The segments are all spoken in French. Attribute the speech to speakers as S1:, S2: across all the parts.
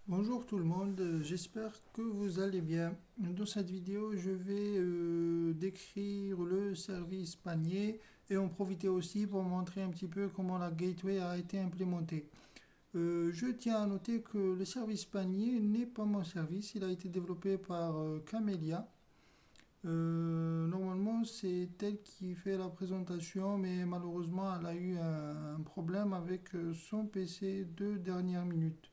S1: Bonjour tout le monde, j'espère que vous allez bien. Dans cette vidéo, je vais décrire le service panier et en profiter aussi pour montrer un petit peu comment la gateway a été implémentée. Je tiens à noter que le service panier n'est pas mon service, il a été développé par Camellia. Normalement, c'est elle qui fait la présentation, mais malheureusement, elle a eu un problème avec son PC de dernière minute.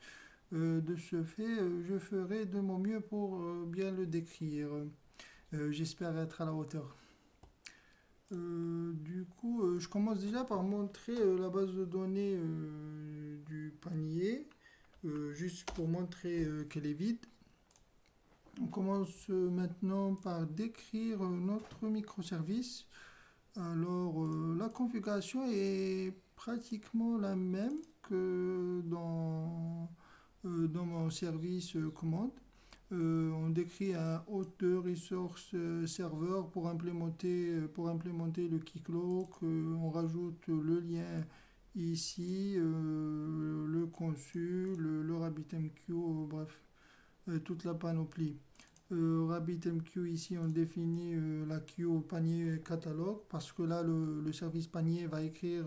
S1: De ce fait, je ferai de mon mieux pour bien le décrire. J'espère être à la hauteur. Je commence déjà par montrer la base de données du panier, juste pour montrer qu'elle est vide. On commence maintenant par décrire notre microservice. Alors, la configuration est pratiquement la même que dans mon service commande. On décrit un hôte de resource serveur pour implémenter le Keycloak. On rajoute le lien ici, le consul, le RabbitMQ, bref, toute la panoplie. RabbitMQ ici on définit la queue au panier catalogue parce que là le service panier va écrire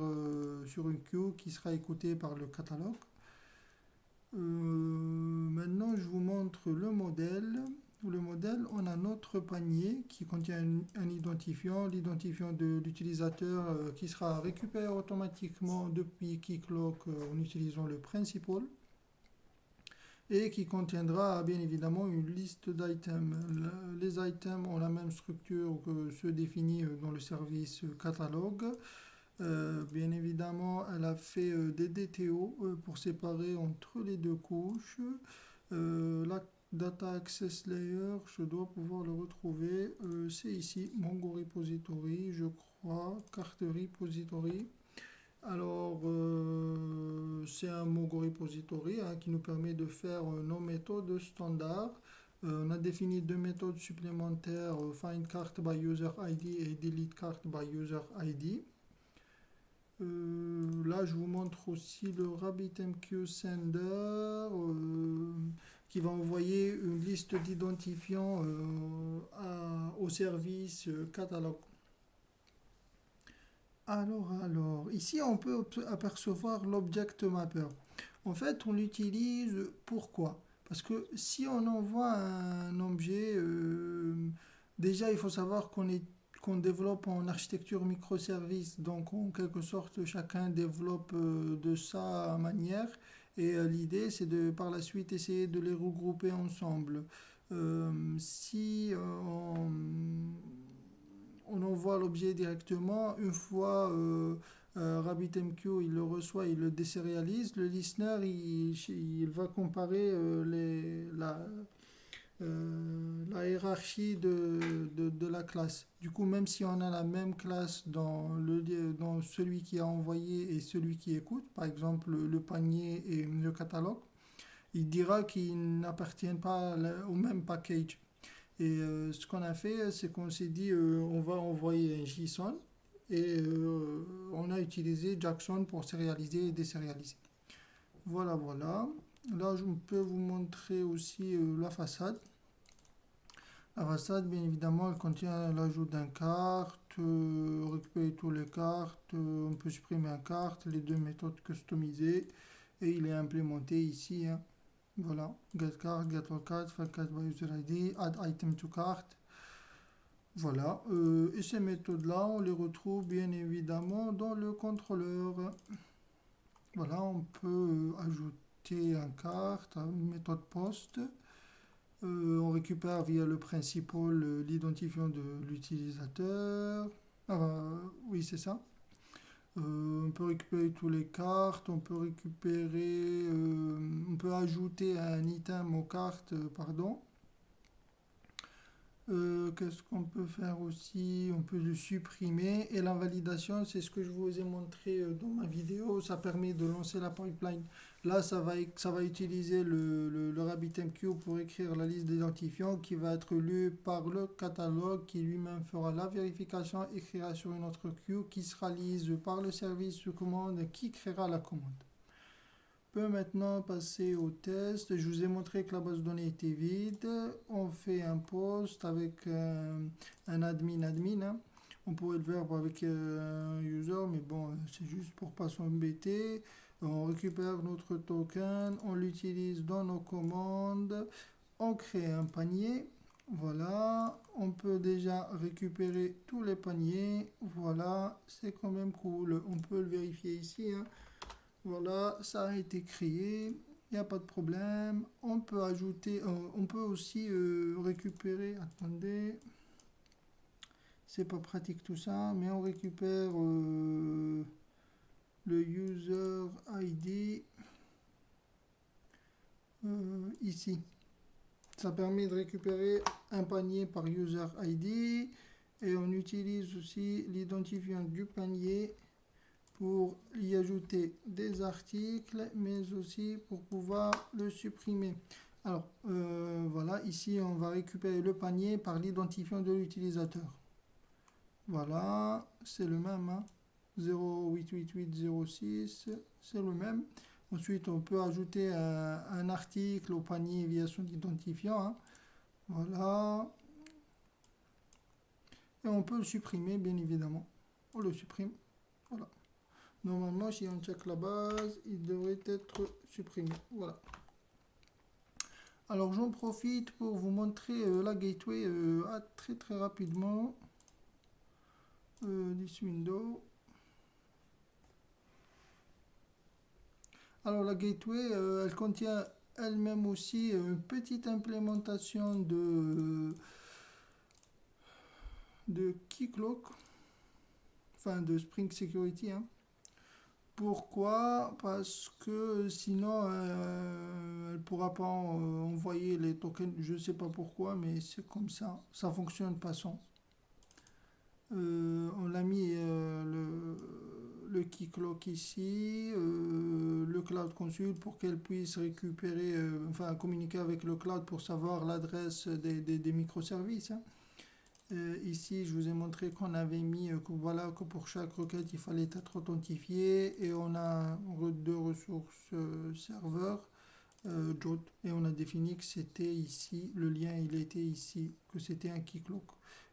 S1: sur une queue qui sera écoutée par le catalogue. Maintenant, je vous montre le modèle. Le modèle, on a notre panier qui contient un identifiant, l'identifiant de l'utilisateur qui sera récupéré automatiquement depuis Keycloak en utilisant le principal et qui contiendra bien évidemment une liste d'items. Les items ont la même structure que ceux définis dans le service catalogue. Bien évidemment, elle a fait des DTO pour séparer entre les deux couches. La Data Access Layer, je dois pouvoir le retrouver. C'est ici, Mongo Repository, je crois, carte repository. Alors, c'est un Mongo Repository qui nous permet de faire nos méthodes standards. On a défini deux méthodes supplémentaires, find card by user ID et delete card by user ID. Là, je vous montre aussi le RabbitMQ Sender qui va envoyer une liste d'identifiants au service catalogue. Ici on peut apercevoir l'object mapper. En fait, on l'utilise pourquoi? Parce que si on envoie un objet, déjà il faut savoir qu'on développe en architecture microservice, donc en quelque sorte chacun développe de sa manière, et l'idée c'est de par la suite essayer de les regrouper ensemble. Si on envoie l'objet directement. Une fois RabbitMQ il le reçoit, il le désérialise. Le listener il va comparer la hiérarchie de la classe. Du coup, même si on a la même classe dans celui qui a envoyé et celui qui écoute, par exemple le panier et le catalogue, il dira qu'ils n'appartiennent pas au même package. Et ce qu'on a fait, c'est qu'on s'est dit on va envoyer un JSON et on a utilisé Jackson pour sérialiser et désérialiser. Voilà, voilà. Là, je peux vous montrer aussi la façade. La façade, bien évidemment, elle contient l'ajout d'un carte, récupérer toutes les cartes, on peut supprimer un carte, les deux méthodes customisées, et il est implémenté ici. Voilà, get card, get all card, find card by user ID, add item to cart. Voilà, et ces méthodes-là, on les retrouve bien évidemment dans le contrôleur. Voilà, on peut ajouter un carte, une méthode post. On récupère via le principal l'identifiant de l'utilisateur. Oui, c'est ça. On peut récupérer tous les cartes, on peut ajouter un item aux cartes, pardon. Qu'est-ce qu'on peut faire aussi? On peut le supprimer. Et l'invalidation, c'est ce que je vous ai montré dans ma vidéo. Ça permet de lancer la pipeline. Là, ça va utiliser le RabbitMQ pour écrire la liste d'identifiants qui va être lue par le catalogue qui lui-même fera la vérification, écrira sur une autre queue qui sera lise par le service de commande qui créera la commande. peut maintenant passer au test. Je vous ai montré que la base de données était vide. On fait un post avec un admin, hein. On pourrait le faire avec un user, mais bon, c'est juste pour pas s'embêter. On récupère notre token, on l'utilise dans nos commandes, on crée un panier. Voilà, on peut déjà récupérer tous les paniers. Voilà, c'est quand même cool. On peut le vérifier ici, hein. Voilà, ça a été créé. Il n'y a pas de problème. On peut ajouter, on peut aussi récupérer. Attendez, c'est pas pratique tout ça, mais on récupère le user ID ici. Ça permet de récupérer un panier par user ID et on utilise aussi l'identifiant du panier pour y ajouter des articles, mais aussi pour pouvoir le supprimer. Alors, voilà, ici on va récupérer le panier par l'identifiant de l'utilisateur. Voilà, c'est le même, hein. 08806, c'est le même. Ensuite, on peut ajouter un article au panier via son identifiant, hein. Voilà. Et on peut le supprimer, bien évidemment. On le supprime. Voilà. Normalement, si on check la base, il devrait être supprimé. Voilà. Alors, j'en profite pour vous montrer la gateway très très rapidement. This window. Alors, la gateway, elle contient elle-même aussi une petite implémentation de Keycloak, enfin de Spring Security, hein. Pourquoi? Parce que sinon, elle ne pourra pas envoyer les tokens. Je ne sais pas pourquoi, mais c'est comme ça. Ça fonctionne pas sans. On a mis le Keycloak ici, le Cloud Console pour qu'elle puisse récupérer, enfin communiquer avec le cloud pour savoir l'adresse des microservices, hein. Ici, je vous ai montré qu'on avait mis que, voilà, que pour chaque requête, il fallait être authentifié et on a deux ressources serveurs, Jot, et on a défini que c'était ici, le lien il était ici, que c'était un Keycloak.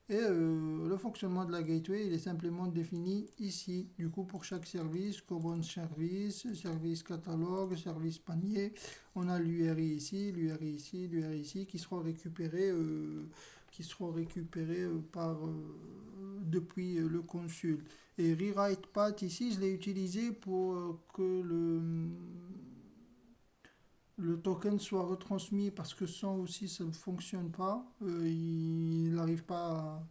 S1: Et le fonctionnement de la gateway, il est simplement défini ici. Du coup, pour chaque service, common service, service catalogue, service panier, on a l'URI ici, l'URI ici, l'URI ici, qui seront récupérés depuis le consul. Et rewrite path ici, je l'ai utilisé pour que le token soit retransmis parce que sans aussi ça ne fonctionne pas. Il n'arrive pas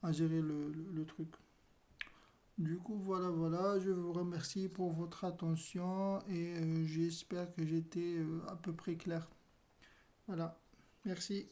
S1: à gérer le truc. Du coup, voilà, je vous remercie pour votre attention et j'espère que j'étais à peu près clair. Voilà, merci.